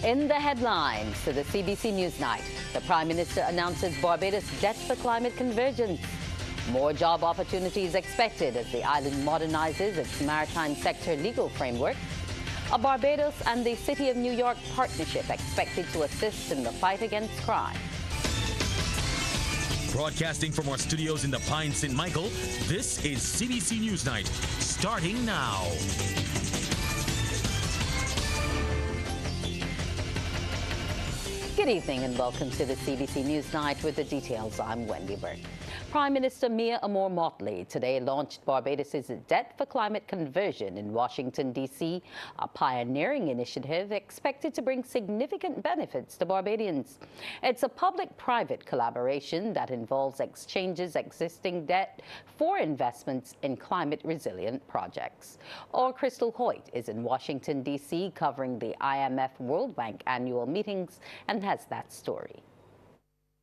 In the headlines to the CBC NewsNight, the Prime Minister announces Barbados debt for climate convergence. More job opportunities expected as the island modernizes its maritime sector legal framework. A Barbados and the City of New York partnership expected to assist in the fight against crime. Broadcasting from our studios in the Pine St. Michael, this is CBC NewsNight, starting now. Good evening and welcome to the CBC NewsNight with the details. I'm Wendy Burke. Prime Minister Mia Motley today launched Barbados' Debt for Climate Conversion in Washington, D.C., a pioneering initiative expected to bring significant benefits to Barbadians. It's a public-private collaboration that involves exchanges existing debt for investments in climate-resilient projects. Our Crystal Hoyt is in Washington, D.C., covering the IMF World Bank annual meetings and has that story.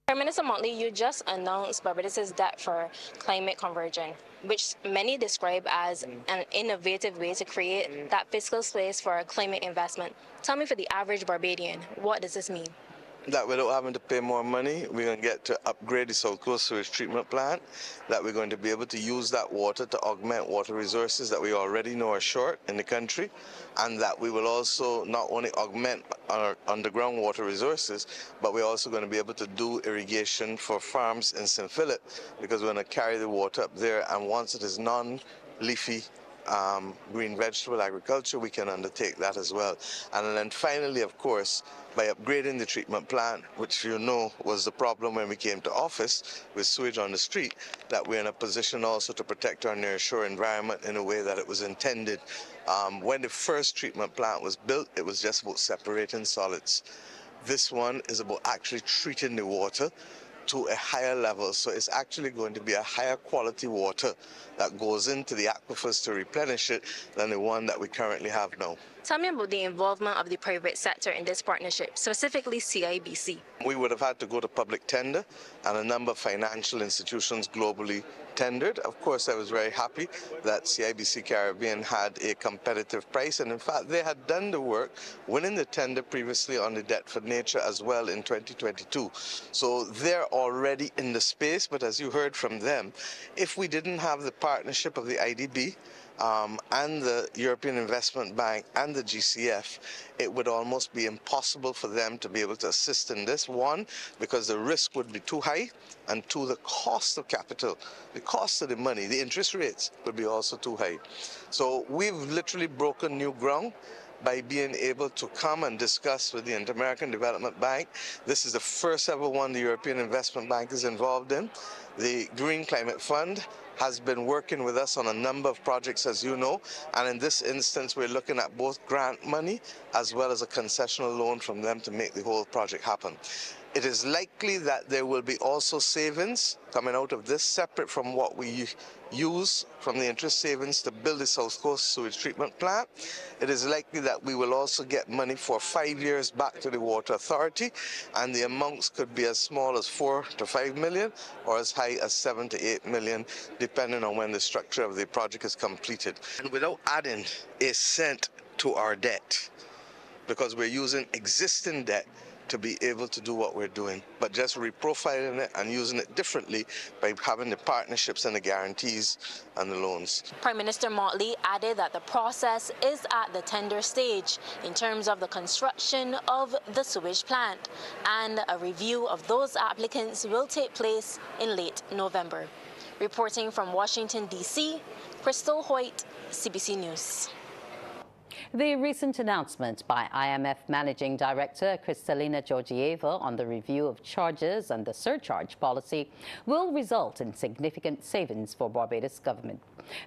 Prime Minister Motley, you just announced Barbados' debt for climate conversion, which many describe as an innovative way to create that fiscal space for climate investment. Tell me, for the average Barbadian, what does this mean? That without having to pay more money, we're going to get to upgrade the South Coast Sewage Treatment Plant, that we're going to be able to use that water to augment water resources that we already know are short in the country, and that we will also not only augment our underground water resources, but we're also going to be able to do irrigation for farms in St. Philip, because we're going to carry the water up there, and once it is non-leafy green vegetable agriculture, we can undertake that as well. And then finally, of course, by upgrading the treatment plant, which you know was the problem when we came to office with sewage on the street, that we're in a position also to protect our nearshore environment in a way that it was intended. When the first treatment plant was built, it was just about separating solids. This one is about actually treating the water to a higher level. So it's actually going to be a higher quality water that goes into the aquifers to replenish it than the one that we currently have now. Tell me about the involvement of the private sector in this partnership, specifically CIBC. We would have had to go to public tender, and a number of financial institutions globally tendered. Of course, I was very happy that CIBC Caribbean had a competitive price, and in fact, they had done the work, winning the tender previously on the debt for nature as well in 2022. So they're already in the space, but as you heard from them, if we didn't have the partnership of the IDB, and the European Investment Bank and the GCF, it would almost be impossible for them to be able to assist in this. One, because the risk would be too high, and two, the cost of capital, the cost of the money, the interest rates would be also too high. So we've literally broken new ground by being able to come and discuss with the Inter-American Development Bank. This is the first ever one the European Investment Bank is involved in. The Green Climate Fund has been working with us on a number of projects, as you know, and in this instance we're looking at both grant money as well as a concessional loan from them to make the whole project happen. It is likely that there will be also savings coming out of this, separate from what we use from the interest savings to build the South Coast Sewage Treatment Plant. It is likely that we will also get money for 5 years back to the Water Authority, and the amounts could be as small as 4 to 5 million or as high as 7 to 8 million, depending on when the structure of the project is completed. And without adding a cent to our debt, because we're using existing debt to be able to do what we're doing, but just reprofiling it and using it differently by having the partnerships and the guarantees and the loans. Prime Minister Motley added that the process is at the tender stage in terms of the construction of the sewage plant, and a review of those applicants will take place in late November. Reporting from Washington, D.C., Crystal Hoyt, CBC News. The recent announcement by IMF Managing Director Kristalina Georgieva on the review of charges and the surcharge policy will result in significant savings for Barbados government.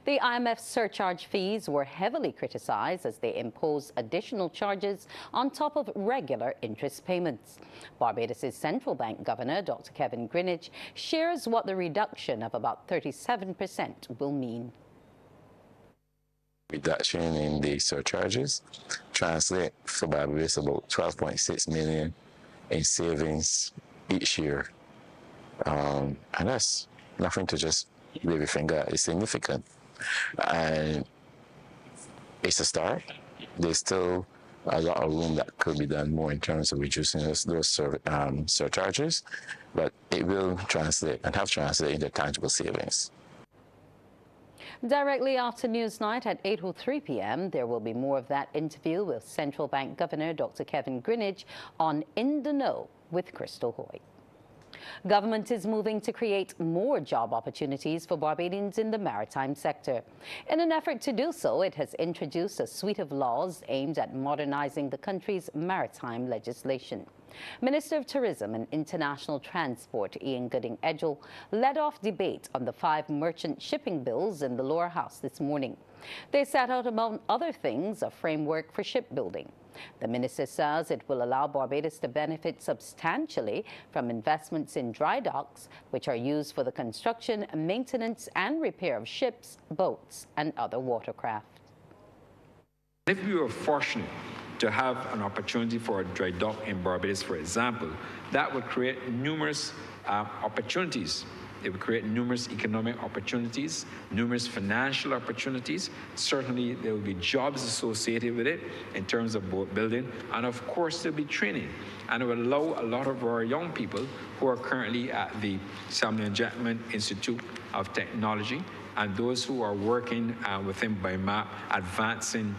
The IMF surcharge fees were heavily criticized as they impose additional charges on top of regular interest payments. Barbados' central bank governor, Dr. Kevin Greenidge, shares what the reduction of about 37% will mean. Reduction in the surcharges translate for Barbados about 12.6 million in savings each year. And that's nothing to just wave a finger. It's significant. And it's a start. There's still a lot of room that could be done more in terms of reducing those surcharges, but it will translate and have translated into tangible savings. Directly after Newsnight at 8:03 p.m., there will be more of that interview with Central Bank Governor Dr. Kevin Greenidge on In the Know with Crystal Hoy. Government is moving to create more job opportunities for Barbadians in the maritime sector. In an effort to do so, it has introduced a suite of laws aimed at modernizing the country's maritime legislation. Minister of Tourism and International Transport Ian Gooding-Edgell led off debate on the 5 merchant shipping bills in the lower house this morning. They set out, among other things, a framework for shipbuilding. The minister says it will allow Barbados to benefit substantially from investments in dry docks, which are used for the construction, maintenance and repair of ships, boats and other watercraft. If we were fortunate to have an opportunity for a dry dock in Barbados, for example, that would create numerous opportunities. It would create numerous economic opportunities, numerous financial opportunities. Certainly, there will be jobs associated with it in terms of boat building, and of course, there'll be training. And it will allow a lot of our young people who are currently at the Samuel and Jackman Institute of Technology and those who are working within BIMAP, advancing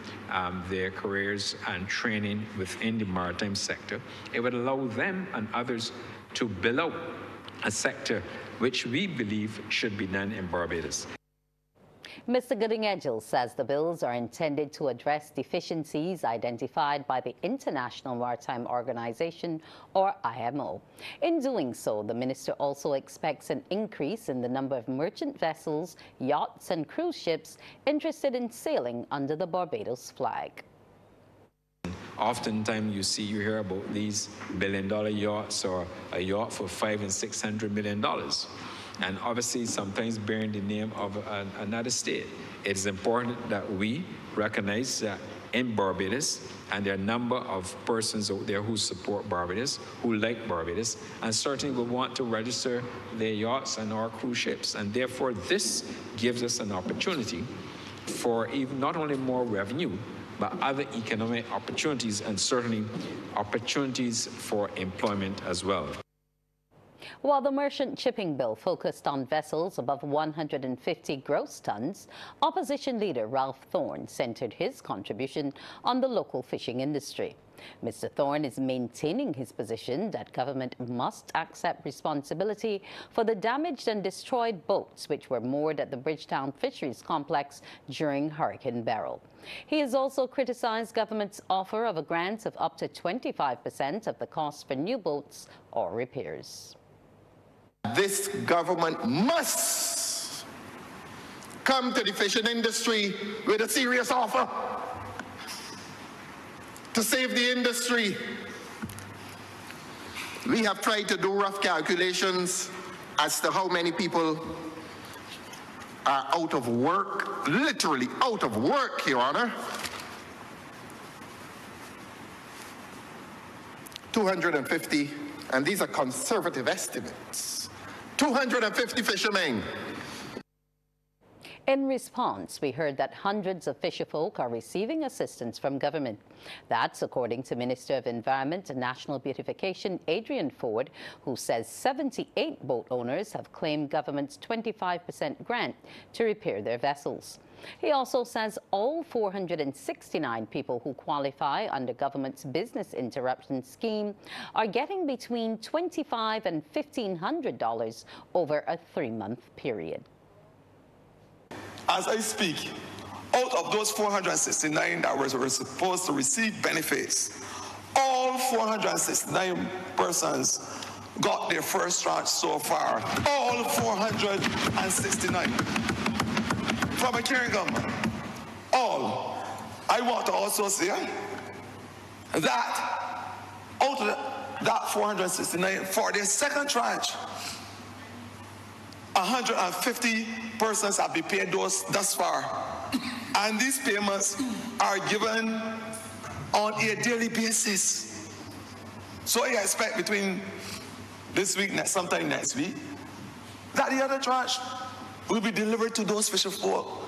their careers and training within the maritime sector. It would allow them and others to build out a sector which we believe should be done in Barbados. Mr. Gooding-Edgell says the bills are intended to address deficiencies identified by the International Maritime Organization, or IMO. In doing so, the minister also expects an increase in the number of merchant vessels, yachts and cruise ships interested in sailing under the Barbados flag. Oftentimes you hear about these billion-dollar yachts or a yacht for $500 and $600 million. And obviously sometimes bearing the name of another state. It is important that we recognize that in Barbados, and there are a number of persons out there who support Barbados, who like Barbados, and certainly will want to register their yachts and our cruise ships. And therefore this gives us an opportunity for even not only more revenue, but other economic opportunities and certainly opportunities for employment as well. While the merchant shipping bill focused on vessels above 150 gross tons, opposition leader Ralph Thorne centered his contribution on the local fishing industry. Mr. Thorne is maintaining his position that government must accept responsibility for the damaged and destroyed boats which were moored at the Bridgetown Fisheries Complex during Hurricane Beryl. He has also criticized government's offer of a grant of up to 25% of the cost for new boats or repairs. This government must come to the fishing industry with a serious offer to save the industry. We have tried to do rough calculations as to how many people are out of work, literally out of work, Your Honor. 250, and these are conservative estimates. 250 fishermen. In response, we heard that hundreds of fisherfolk are receiving assistance from government. That's according to Minister of Environment and National Beautification Adrian Ford, who says 78 boat owners have claimed government's 25% grant to repair their vessels. He also says all 469 people who qualify under government's business interruption scheme are getting between $2,500 and $1,500 over a 3-month period. As I speak, out of those 469 that were supposed to receive benefits, all 469 persons got their first tranche so far. All 469. From a caring government. All. I want to also say that out of that 469, for their second tranche, 150 persons have been paid thus far. And these payments are given on a daily basis. So I expect between this week, sometime next week, that the other tranche will be delivered to those fisher folk.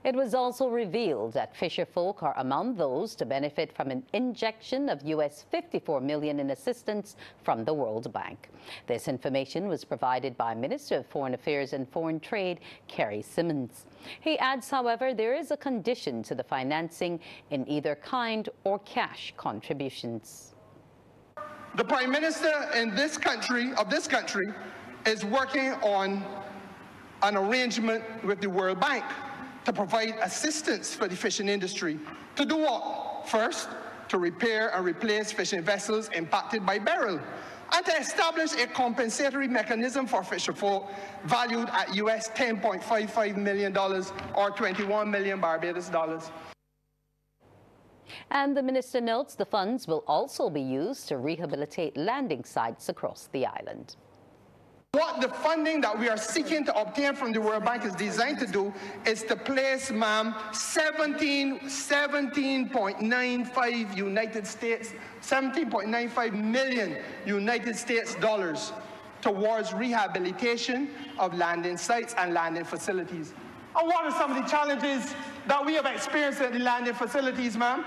It was also revealed that fisherfolk are among those to benefit from an injection of US $54 million in assistance from the World Bank. This information was provided by Minister of Foreign Affairs and Foreign Trade, Kerry Simmons. He adds, however, there is a condition to the financing in either kind or cash contributions. The Prime Minister in this country, is working on an arrangement with the World Bank to provide assistance for the fishing industry. To do what? First, to repair and replace fishing vessels impacted by beryl, and to establish a compensatory mechanism for fisherfolk valued at US $10.55 million or 21 million Barbados dollars. And the minister notes the funds will also be used to rehabilitate landing sites across the island. What the funding that we are seeking to obtain from the World Bank is designed to do is to place, ma'am, 17.95 million United States dollars towards rehabilitation of landing sites and landing facilities. And what are some of the challenges that we have experienced at the landing facilities, ma'am?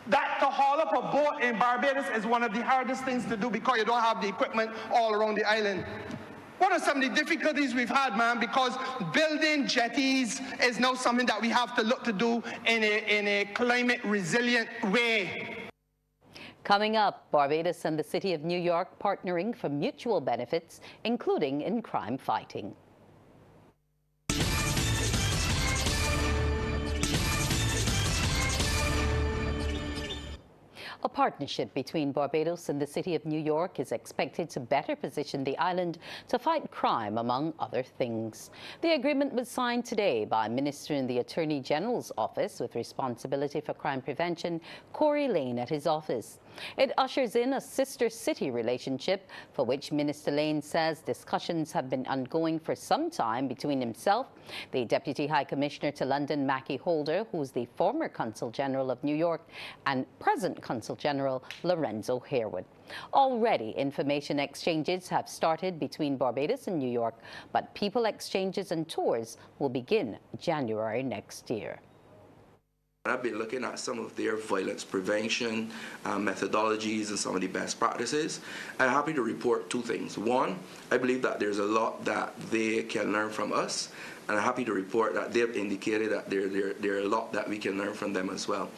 That to haul up a boat in Barbados is one of the hardest things to do because you don't have the equipment all around the island. What are some of the difficulties we've had, ma'am? Because building jetties is now something that we have to look to do in a climate resilient way. Coming up, Barbados and the City of New York partnering for mutual benefits, including in crime fighting. A partnership between Barbados and the City of New York is expected to better position the island to fight crime, among other things. The agreement was signed today by Minister in the Attorney General's office with responsibility for crime prevention, Corey Lane, at his office. It ushers in a sister city relationship for which Minister Lane says discussions have been ongoing for some time between himself, the Deputy High Commissioner to London, Mackie Holder, who's the former Consul General of New York, and present Consul General Lorenzo Harewood. Already, information exchanges have started between Barbados and New York, but people exchanges and tours will begin January next year. I've been looking at some of their violence prevention methodologies and some of the best practices. I'm happy to report two things. One, I believe that there's a lot that they can learn from us, and I'm happy to report that they've indicated that there are a lot that we can learn from them as well.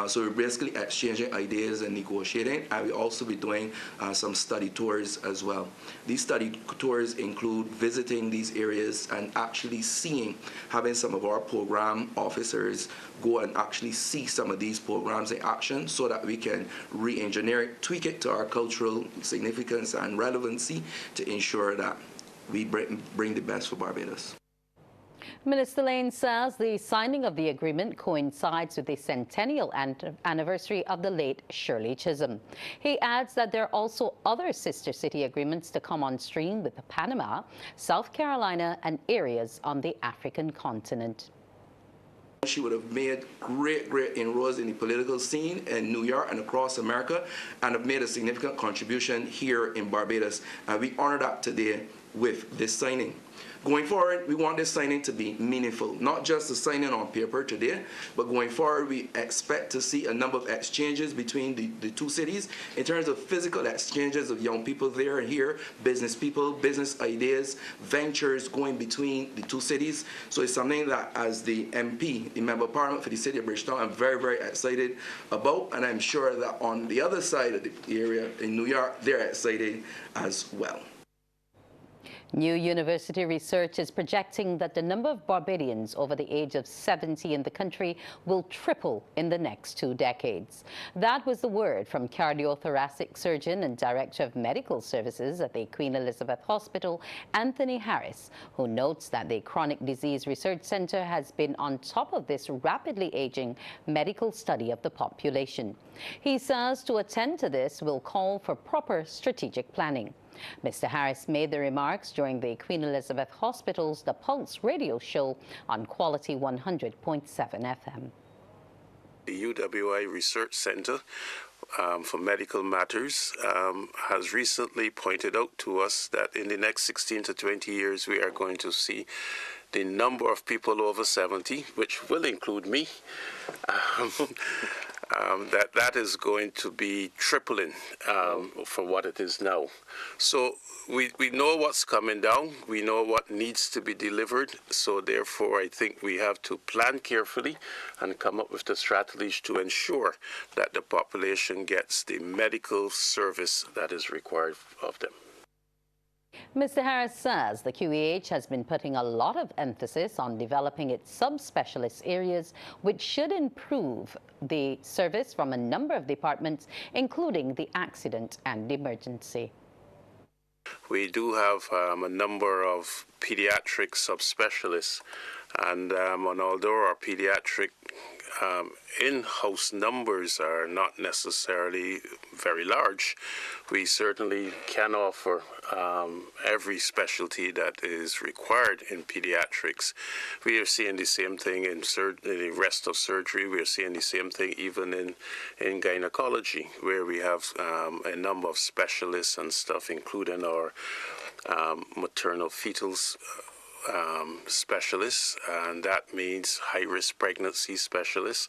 So we're basically exchanging ideas and negotiating, and we'll also be doing some study tours as well. These study tours include visiting these areas and actually having some of our program officers go and actually see some of these programs in action so that we can re-engineer it, tweak it to our cultural significance and relevancy to ensure that we bring the best for Barbados. Minister Lane says the signing of the agreement coincides with the centennial anniversary of the late Shirley Chisholm. He adds that there are also other sister city agreements to come on stream with Panama, South Carolina, and areas on the African continent. She would have made great inroads in the political scene in New York and across America, and have made a significant contribution here in Barbados. And we honor that today with this signing. Going forward, we want this signing to be meaningful, not just the signing on paper today, but going forward, we expect to see a number of exchanges between the two cities in terms of physical exchanges of young people there and here, business people, business ideas, ventures going between the two cities. So it's something that, as the MP, the Member of Parliament for the City of Bridgetown, I'm very excited about, and I'm sure that on the other side of the area in New York, they're excited as well. New university research is projecting that the number of Barbadians over the age of 70 in the country will triple in the next 2 decades. That was the word from cardiothoracic surgeon and director of medical services at the Queen Elizabeth Hospital, Anthony Harris, who notes that the Chronic Disease Research Center has been on top of this rapidly aging medical study of the population. He says to attend to this will call for proper strategic planning. Mr. Harris made the remarks during the Queen Elizabeth Hospital's The Pulse radio show on Quality 100.7 FM. The UWI Research Center for Medical Matters has recently pointed out to us that in the next 16 to 20 years we are going to see the number of people over 70, which will include me, that is going to be tripling for what it is now. So we know what's coming down. We know what needs to be delivered. So therefore, I think we have to plan carefully and come up with the strategies to ensure that the population gets the medical service that is required of them. Mr. Harris says the QEH has been putting a lot of emphasis on developing its subspecialist areas, which should improve the service from a number of departments, including the accident and emergency. We do have a number of pediatric subspecialists, and although our pediatric in-house numbers are not necessarily very large, we certainly can offer every specialty that is required in pediatrics. We are seeing the same thing in the rest of surgery. We are seeing the same thing even in gynecology, where we have a number of specialists and stuff, including our maternal fetals specialists, and that means high-risk pregnancy specialists.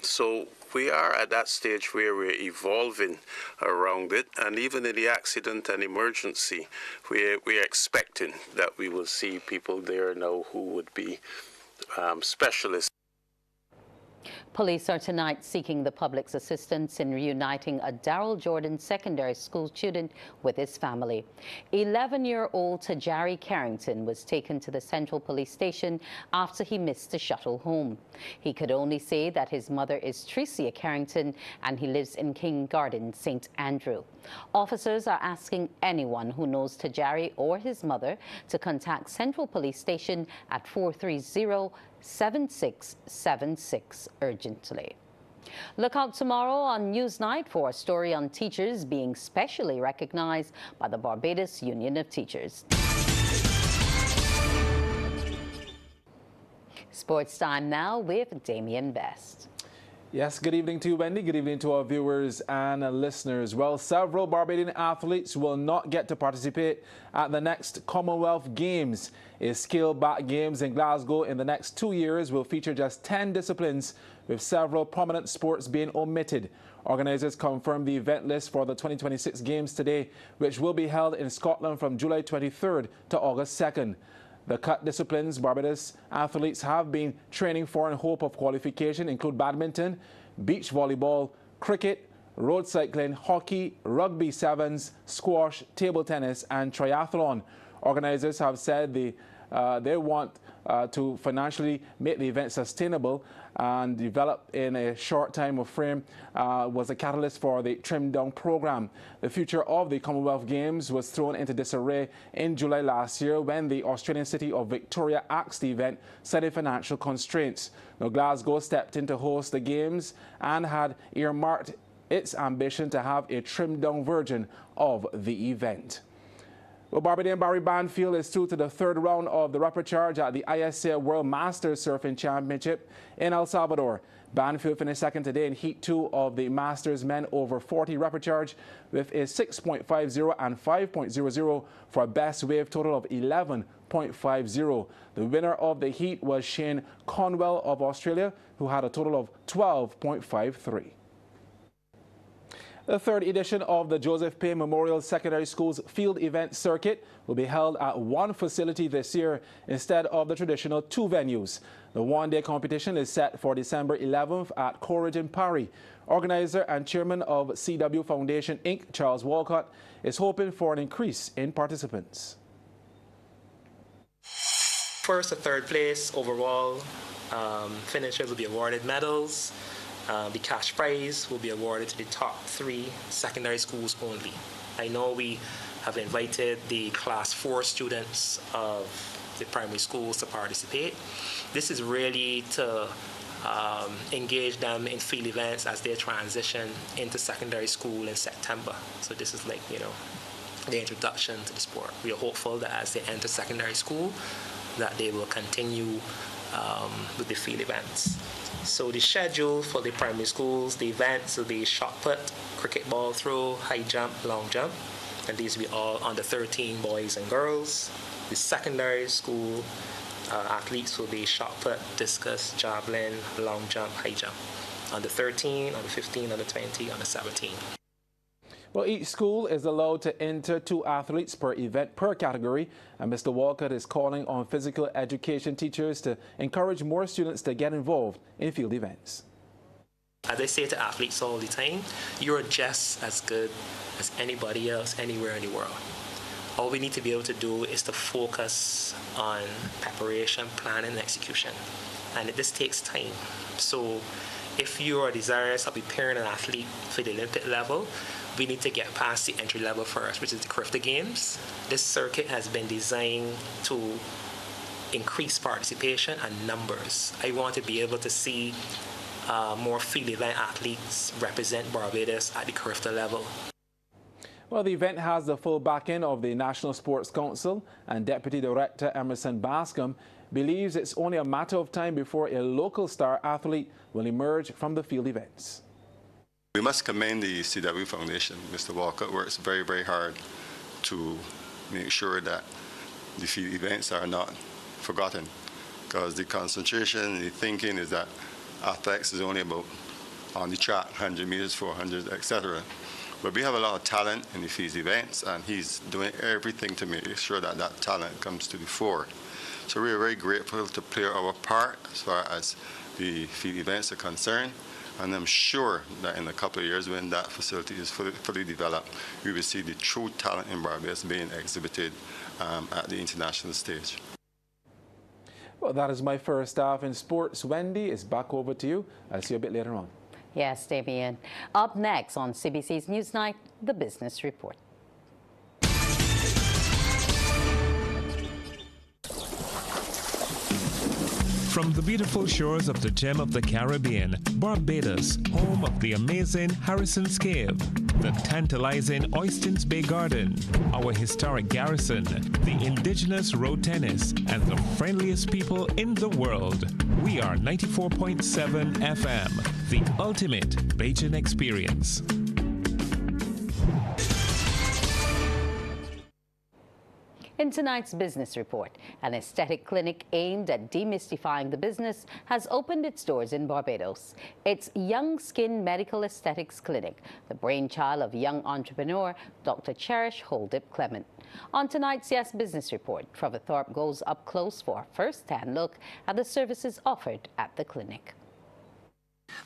So we are at that stage where we're evolving around it, and even in the accident and emergency, we're expecting that we will see people there now who would be specialists. Police are tonight seeking the public's assistance in reuniting a Darrell Jordan Secondary School student with his family. 11-year-old Tajari Carrington was taken to the Central Police Station after he missed a shuttle home. He could only say that his mother is Tricia Carrington and he lives in King Garden, St. Andrew. Officers are asking anyone who knows Tajari or his mother to contact Central Police Station at 430-7676 urgently. Look out tomorrow on Newsnight for a story on teachers being specially recognized by the Barbados Union of Teachers. Sports time now with Damian Best. Yes, good evening to you, Wendy. Good evening to our viewers and listeners. Well, several Barbadian athletes will not get to participate at the next Commonwealth Games. A scaled-back Games in Glasgow in the next 2 years will feature just 10 disciplines, with several prominent sports being omitted. Organisers confirmed the event list for the 2026 Games today, which will be held in Scotland from July 23rd to August 2nd. The cut disciplines Barbados athletes have been training for in hope of qualification include badminton, beach volleyball, cricket, road cycling, hockey, rugby sevens, squash, table tennis and triathlon. Organisers have said they want to financially make the event sustainable and develop in a short time frame was a catalyst for the trimmed down program. The future of the Commonwealth Games was thrown into disarray in July last year when the Australian city of Victoria axed the event, citing financial constraints. Now, Glasgow stepped in to host the Games and had earmarked its ambition to have a trimmed down version of the event. Well, Barbadian Barry Banfield is through to the third round of the repechage at the ISA World Masters Surfing Championship in El Salvador. Banfield finished second today in Heat 2 of the Masters Men over 40 repechage with a 6.50 and 5.00 for a best wave total of 11.50. The winner of the heat was Shane Conwell of Australia, who had a total of 12.53. The third edition of the Joseph Payne Memorial Secondary School's field event circuit will be held at one facility this year instead of the traditional two venues. The one-day competition is set for December 11th at Coleridge in Parry. Organizer and chairman of CW Foundation, Inc., Charles Walcott, is hoping for an increase in participants. First to third place overall, finishers will be awarded medals. The cash prize will be awarded to the top 3 secondary schools only. I know we have invited the class 4 students of the primary schools to participate. This is really to engage them in field events as they transition into secondary school in September. So this is like, the introduction to the sport. We are hopeful that as they enter secondary school, that they will continue with the field events. So the schedule for the primary schools, the events will be shot put, cricket ball throw, high jump, long jump, and these will be all under 13 boys and girls. The secondary school athletes will be shot put, discus, javelin, long jump, high jump. Under 13, under 15, under 20, under 17. Well, each school is allowed to enter 2 athletes per event per category, and Mr. Walcott is calling on physical education teachers to encourage more students to get involved in field events. As I say to athletes all the time, you're just as good as anybody else anywhere in the world. All we need to be able to do is to focus on preparation, planning, and execution. And this takes time. So if you are desirous of preparing an athlete for the Olympic level, we need to get past the entry level first, which is the CRIFTA Games. This circuit has been designed to increase participation and numbers. I want to be able to see more field event athletes represent Barbados at the CRIFTA level. Well, the event has the full backing of the National Sports Council, and Deputy Director Emerson Bascom believes it's only a matter of time before a local star athlete will emerge from the field events. We must commend the CW Foundation. Mr. Walcott works very, very hard to make sure that the field events are not forgotten, because the concentration, the thinking is that athletics is only about on the track, 100 meters, 400, etc. But we have a lot of talent in the field events, and he's doing everything to make sure that that talent comes to the fore. So we are very grateful to play our part as far as the field events are concerned. And I'm sure that in a couple of years, when that facility is fully developed, we will see the true talent in Barbados being exhibited at the international stage. Well, that is my first half in sports. Wendy, it's back over to you. I'll see you a bit later on. Yes, Damien. Up next on CBC's Newsnight, the Business Report. From the beautiful shores of the gem of the Caribbean, Barbados, home of the amazing Harrison's Cave, the tantalizing Oystins Bay Garden, our historic garrison, the indigenous road tennis, and the friendliest people in the world. We are 94.7 FM, the ultimate Bajan experience. In tonight's business report, an aesthetic clinic aimed at demystifying the business has opened its doors in Barbados. It's Young Skin Medical Aesthetics Clinic, the brainchild of young entrepreneur Dr. Cherish Holdip Clement. On tonight's Yes Business Report, Trevor Thorpe goes up close for a first-hand look at the services offered at the clinic.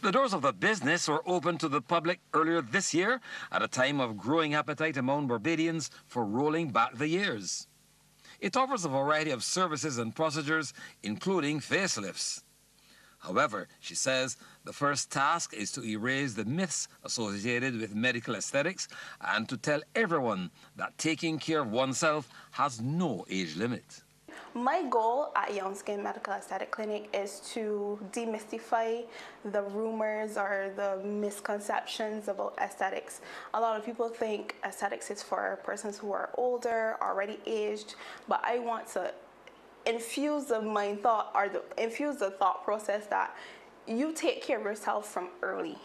The doors of the business were opened to the public earlier this year at a time of growing appetite among Barbadians for rolling back the years. It offers a variety of services and procedures, including facelifts. However, she says the first task is to erase the myths associated with medical aesthetics and to tell everyone that taking care of oneself has no age limit. My goal at Young Skin Medical Aesthetic Clinic is to demystify the rumors or the misconceptions about aesthetics. A lot of people think aesthetics is for persons who are older, already aged, but I want to infuse the mind thought or infuse the thought process that you take care of yourself from early.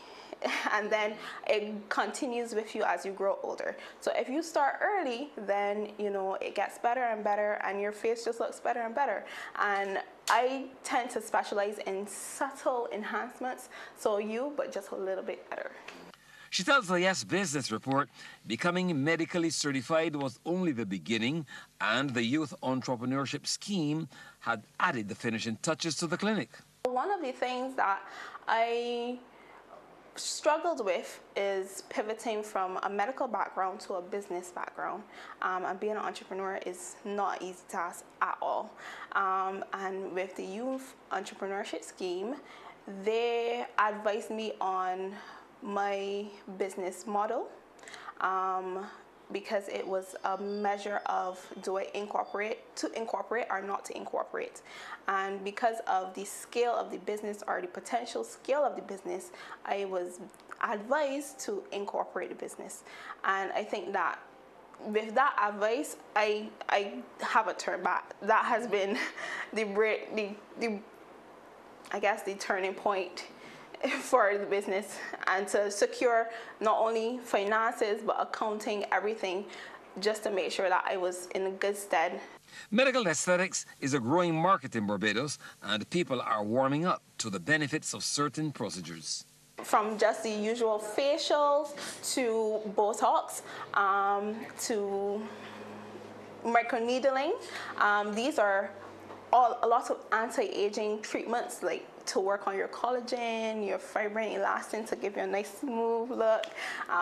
And then it continues with you as you grow older. So if you start early, then it gets better and better, and your face just looks better and better. And I tend to specialize in subtle enhancements, but just a little bit better. She tells the Yes Business Report becoming medically certified was only the beginning, and the Youth Entrepreneurship Scheme had added the finishing touches to the clinic. One of the things that I struggled with is pivoting from a medical background to a business background, and being an entrepreneur is not an easy task at all. And with the Youth Entrepreneurship Scheme, they advised me on my business model, because it was a measure of do I incorporate or not to incorporate. And because of the scale of the business or the potential scale of the business, I was advised to incorporate the business. And I think that with that advice, I haven't turned back. That has been the turning point for the business, and to secure not only finances but accounting, everything, just to make sure that I was in a good stead. Medical aesthetics is a growing market in Barbados, and people are warming up to the benefits of certain procedures. From just the usual facials to Botox to microneedling. These are a lot of anti-aging treatments, like to work on your collagen, your fibrin, elastin, to give you a nice smooth look,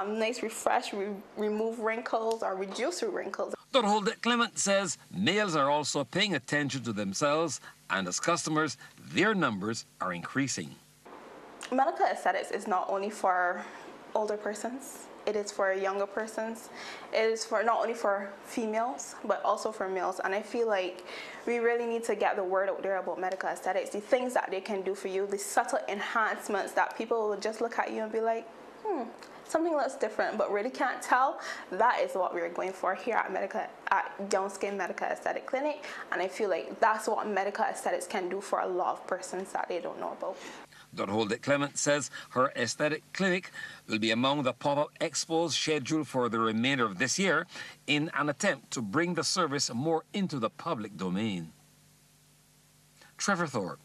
nice refresh, remove wrinkles or reduce your wrinkles. Dr. Holdet Clement says males are also paying attention to themselves, and as customers, their numbers are increasing. Medical aesthetics is not only for older persons, it is for younger persons. It is for not only for females, but also for males. And I feel like we really need to get the word out there about medical aesthetics, the things that they can do for you, the subtle enhancements that people will just look at you and be like, something looks different, but really can't tell. That is what we're going for here at Young Skin Medical Aesthetic Clinic. And I feel like that's what medical aesthetics can do for a lot of persons that they don't know about. Dr. Holdet Clement says her aesthetic clinic will be among the pop-up expos scheduled for the remainder of this year in an attempt to bring the service more into the public domain. Trevor Thorpe.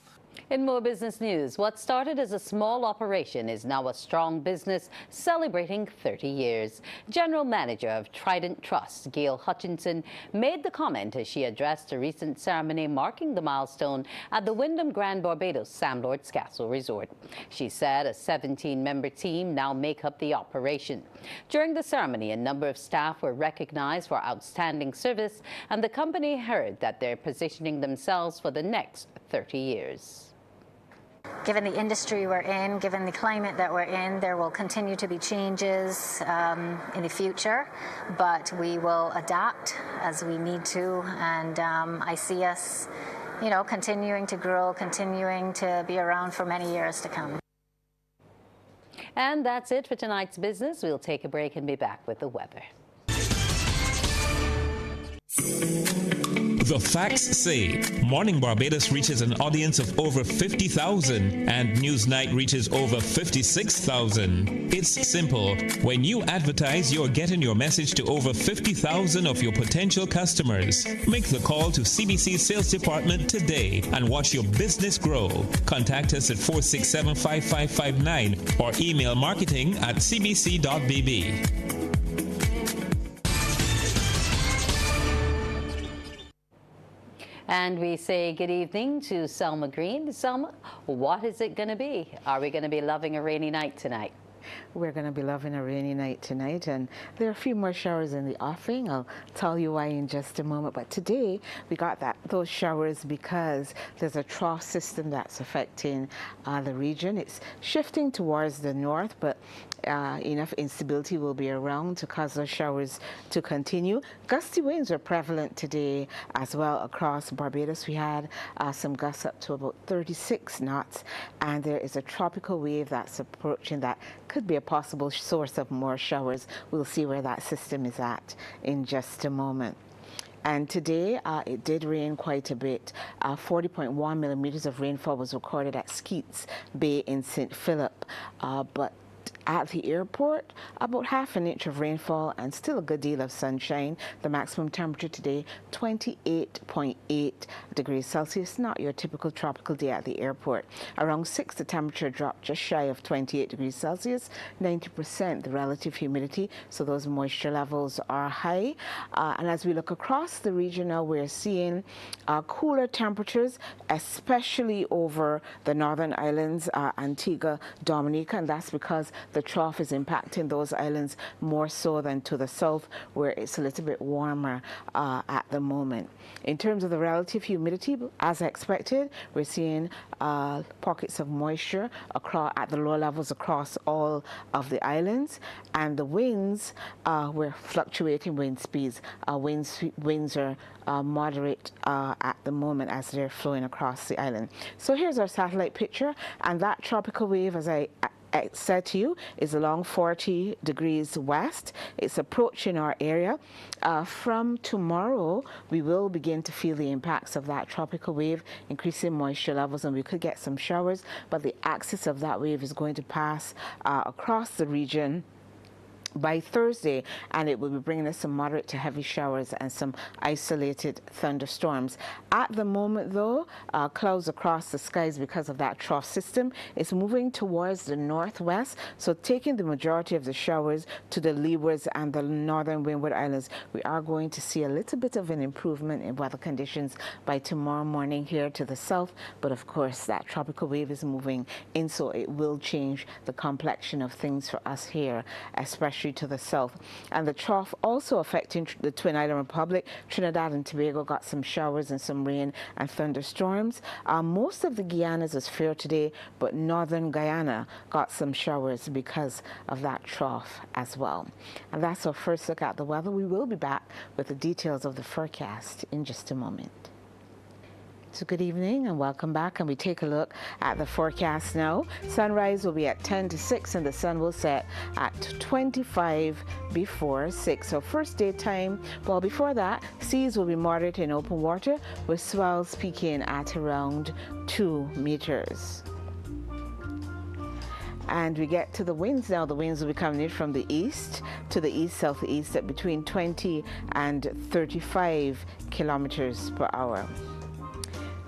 In more business news, what started as a small operation is now a strong business celebrating 30 years. General Manager of Trident Trust, Gail Hutchinson, made the comment as she addressed a recent ceremony marking the milestone at the Wyndham Grand Barbados Sam Lord's Castle Resort. She said a 17-member team now make up the operation. During the ceremony, a number of staff were recognized for outstanding service, and the company heard that they're positioning themselves for the next 30 years. Given the industry we're in, given the climate that we're in, there will continue to be changes in the future, but we will adapt as we need to, and I see us, continuing to grow, continuing to be around for many years to come. And that's it for tonight's business. We'll take a break and be back with the weather. The facts say Morning Barbados reaches an audience of over 50,000 and Newsnight reaches over 56,000. It's simple. When you advertise, you're getting your message to over 50,000 of your potential customers. Make the call to CBC Sales Department today and watch your business grow. Contact us at 467-5559 or email marketing@cbc.bb. And we say good evening to Selma Green. Selma, what is it going to be? Are we going to be loving a rainy night tonight? We're going to be loving a rainy night tonight, and there are a few more showers in the offing. I'll tell you why in just a moment. But today we got those showers because there's a trough system that's affecting the region. It's shifting towards the north, but enough instability will be around to cause those showers to continue. Gusty winds are prevalent today as well across Barbados. We had some gusts up to about 36 knots, and there is a tropical wave that's approaching that could be a possible source of more showers. We'll see where that system is at in just a moment. And today, it did rain quite a bit. 40.1 millimeters of rainfall was recorded at Skeets Bay in St. Philip, but at the airport, about half an inch of rainfall and still a good deal of sunshine. The maximum temperature today, 28.8 degrees Celsius, not your typical tropical day at the airport. Around 6, the temperature dropped just shy of 28 degrees Celsius, 90% the relative humidity, so those moisture levels are high. And as we look across the region now, we're seeing cooler temperatures, especially over the northern islands, Antigua, Dominica, and that's because the trough is impacting those islands more so than to the south, where it's a little bit warmer at the moment. In terms of the relative humidity, as expected, we're seeing pockets of moisture at the low levels across all of the islands, and the winds, we're fluctuating wind speeds. Winds are moderate at the moment as they're flowing across the island. So here's our satellite picture, and that tropical wave, as I said to you, is along 40 degrees west. It's approaching our area. From tomorrow, we will begin to feel the impacts of that tropical wave, increasing moisture levels, and we could get some showers, but the axis of that wave is going to pass across the region by Thursday, and it will be bringing us some moderate to heavy showers and some isolated thunderstorms. At the moment, though, clouds across the skies because of that trough system is moving towards the northwest, so taking the majority of the showers to the leewards and the northern Windward Islands. We are going to see a little bit of an improvement in weather conditions by tomorrow morning here to the south, but of course that tropical wave is moving in, so it will change the complexion of things for us here, especially to the south. And the trough also affecting the Twin Island Republic. Trinidad and Tobago got some showers and some rain and thunderstorms. Most of the Guianas is fair today, but northern Guyana got some showers because of that trough as well. And that's our first look at the weather. We will be back with the details of the forecast in just a moment. So good evening and welcome back, and we take a look at the forecast now. Sunrise will be at 10 to 6 and the sun will set at 25 before 6. So first daytime, well, before that, seas will be moderate in open water with swells peaking at around 2 meters. And we get to the winds now. The winds will be coming in from the east to the east-southeast at between 20 and 35 kilometers per hour.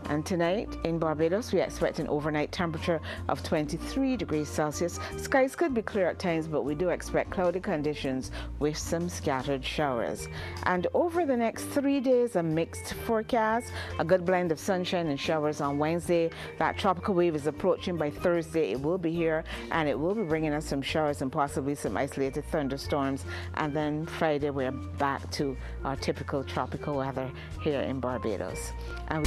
And tonight in Barbados, we expect an overnight temperature of 23 degrees Celsius. Skies could be clear at times, but we do expect cloudy conditions with some scattered showers. And over the next 3 days, a mixed forecast, a good blend of sunshine and showers on Wednesday. That tropical wave is approaching by Thursday. It will be here, and it will be bringing us some showers and possibly some isolated thunderstorms. And then Friday, we're back to our typical tropical weather here in Barbados. And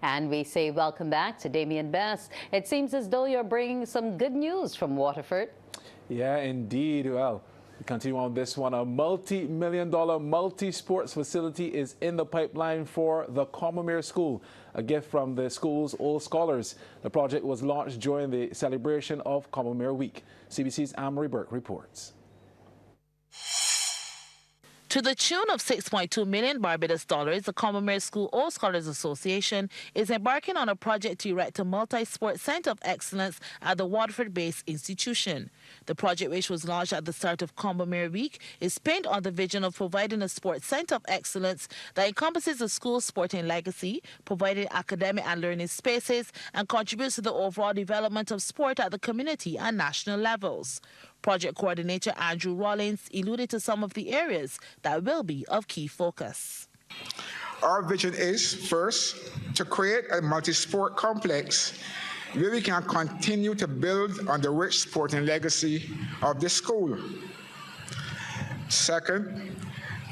And we say welcome back to Damien Best. It seems as though you're bringing some good news from Waterford. Yeah, indeed. Well, we continue on this one. A multi-million-dollar multi-sports facility is in the pipeline for the Combermere School, a gift from the school's old scholars. The project was launched during the celebration of Combermere Week. CBC's Amory Burke reports. To the tune of $6.2 million Barbados dollars, the Combermere School Old Scholars Association is embarking on a project to erect a multi-sport centre of excellence at the Waterford-based institution. The project, which was launched at the start of Combermere Week, is pinned on the vision of providing a sports centre of excellence that encompasses the school's sporting legacy, providing academic and learning spaces, and contributes to the overall development of sport at the community and national levels. Project coordinator Andrew Rollins alluded to some of the areas that will be of key focus. Our vision is, first, to create a multi-sport complex where we can continue to build on the rich sporting legacy of the school. Second,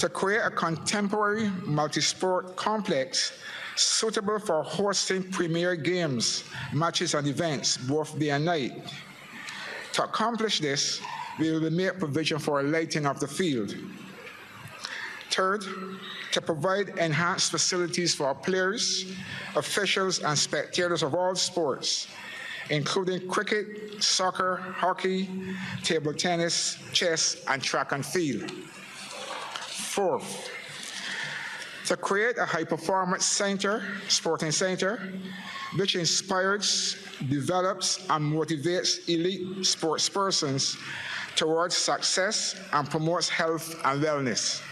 to create a contemporary multi-sport complex suitable for hosting premier games, matches, and events, both day and night. To accomplish this, we will make provision for a lighting of the field. Third, to provide enhanced facilities for our players, officials, and spectators of all sports, including cricket, soccer, hockey, table tennis, chess, and track and field. Fourth, to create a high-performance center, sporting center, which inspires, develops, and motivates elite sports persons towards success and promotes health and wellness.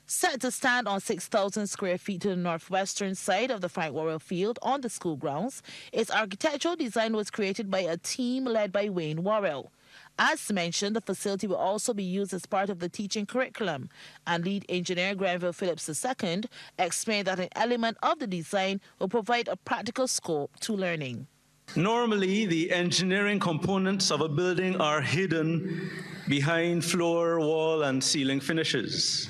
Set to stand on 6,000 square feet to the northwestern side of the Frank Worrell Field on the school grounds, its architectural design was created by a team led by Wayne Worrell. As mentioned, the facility will also be used as part of the teaching curriculum, and lead engineer Granville Phillips II explained that an element of the design will provide a practical scope to learning. Normally, the engineering components of a building are hidden behind floor, wall, and ceiling finishes.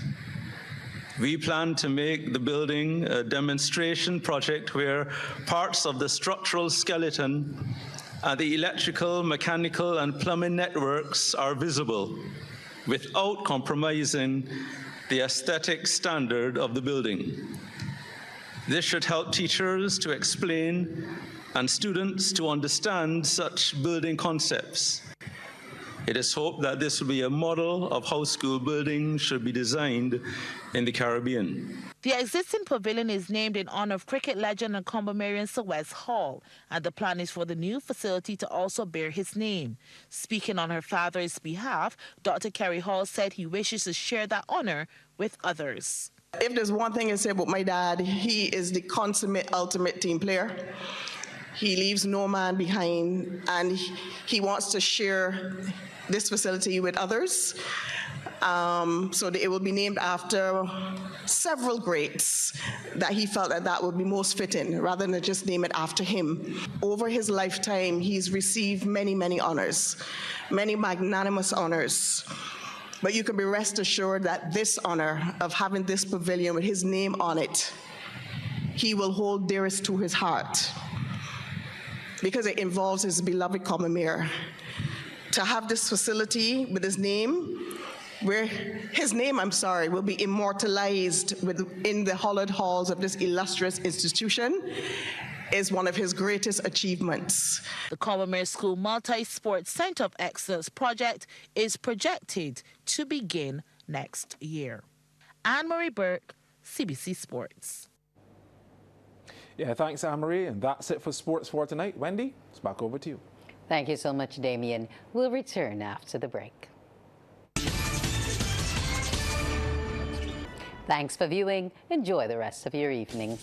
We plan to make the building a demonstration project where parts of the structural skeleton and the electrical, mechanical, and plumbing networks are visible without compromising the aesthetic standard of the building. This should help teachers to explain and students to understand such building concepts. It is hoped that this will be a model of how school buildings should be designed in the Caribbean. The existing pavilion is named in honor of cricket legend and Combomerian Sir Wes Hall, and the plan is for the new facility to also bear his name. Speaking on her father's behalf, Dr. Kerry Hall said he wishes to share that honor with others. If there's one thing I say about my dad, he is the consummate, ultimate team player. He leaves no man behind, and he wants to share this facility with others. So that it will be named after several greats that he felt that would be most fitting, rather than just name it after him. Over his lifetime, he's received many, many honors, many magnanimous honors. But you can be rest assured that this honor of having this pavilion with his name on it, he will hold dearest to his heart, because it involves his beloved Combermere. To have this facility with his name, where his name, will be immortalized in the hallowed halls of this illustrious institution, is one of his greatest achievements. The Combermere School Multi-Sport Center of Excellence project is projected to begin next year. Anne-Marie Burke, CBC Sports. Yeah, thanks, Anne-Marie. And that's it for Sports for tonight. Wendy, it's back over to you. Thank you so much, Damien. We'll return after the break. Thanks for viewing. Enjoy the rest of your evening.